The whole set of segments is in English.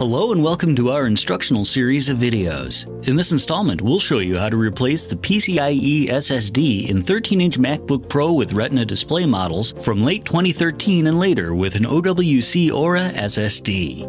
Hello and welcome to our instructional series of videos. In this installment, we'll show you how to replace the PCIe SSD in 13-inch MacBook Pro with Retina display models from late 2013 and later with an OWC Aura SSD.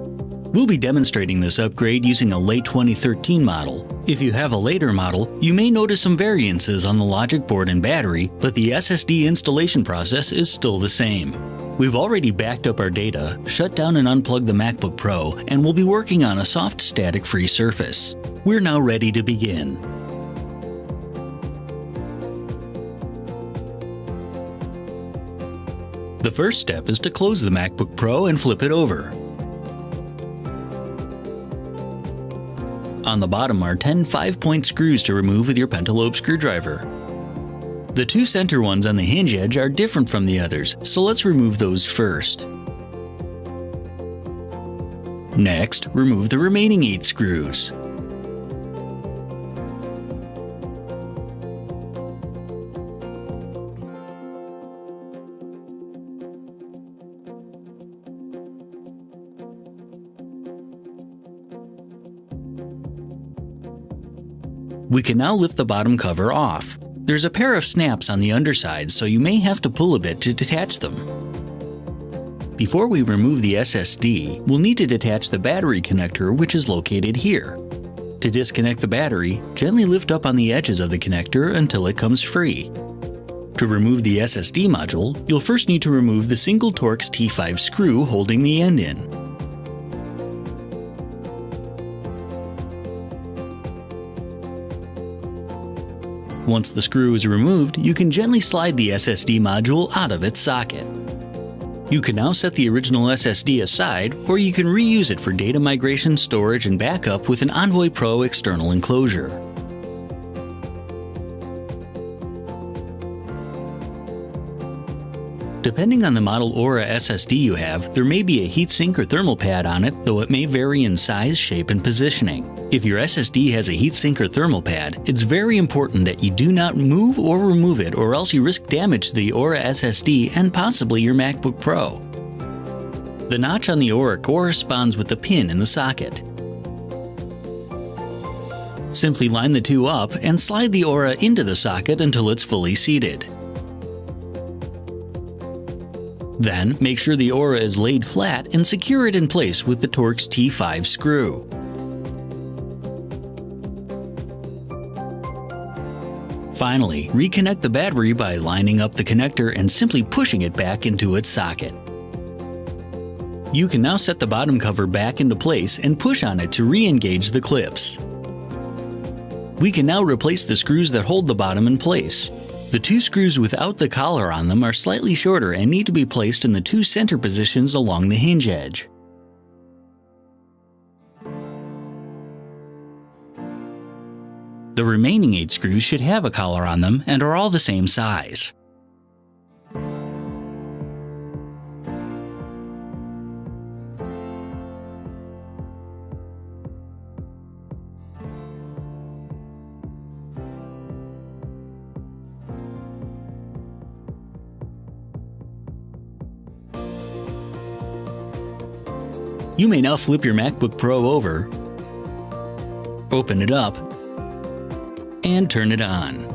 We'll be demonstrating this upgrade using a late 2013 model. If you have a later model, you may notice some variances on the logic board and battery, but the SSD installation process is still the same. We've already backed up our data, shut down and unplugged the MacBook Pro, and we'll be working on a soft static-free surface. We're now ready to begin. The first step is to close the MacBook Pro and flip it over. On the bottom are 10 5-point screws to remove with your pentalobe screwdriver. The two center ones on the hinge edge are different from the others, so let's remove those first. Next, remove the remaining 8 screws. We can now lift the bottom cover off. There's a pair of snaps on the underside, so you may have to pull a bit to detach them. Before we remove the SSD, we'll need to detach the battery connector, which is located here. To disconnect the battery, gently lift up on the edges of the connector until it comes free. To remove the SSD module, you'll first need to remove the single Torx T5 screw holding the end in. Once the screw is removed, you can gently slide the SSD module out of its socket. You can now set the original SSD aside, or you can reuse it for data migration, storage, and backup with an Envoy Pro external enclosure. Depending on the model Aura SSD you have, there may be a heatsink or thermal pad on it, though it may vary in size, shape, and positioning. If your SSD has a heatsink or thermal pad, it's very important that you do not move or remove it, or else you risk damage to the Aura SSD and possibly your MacBook Pro. The notch on the Aura corresponds with the pin in the socket. Simply line the two up and slide the Aura into the socket until it's fully seated. Then, make sure the Aura is laid flat and secure it in place with the Torx T5 screw. Finally, reconnect the battery by lining up the connector and simply pushing it back into its socket. You can now set the bottom cover back into place and push on it to re-engage the clips. We can now replace the screws that hold the bottom in place. The two screws without the collar on them are slightly shorter and need to be placed in the two center positions along the hinge edge. The remaining 8 screws should have a collar on them and are all the same size. You may now flip your MacBook Pro over, open it up, and turn it on.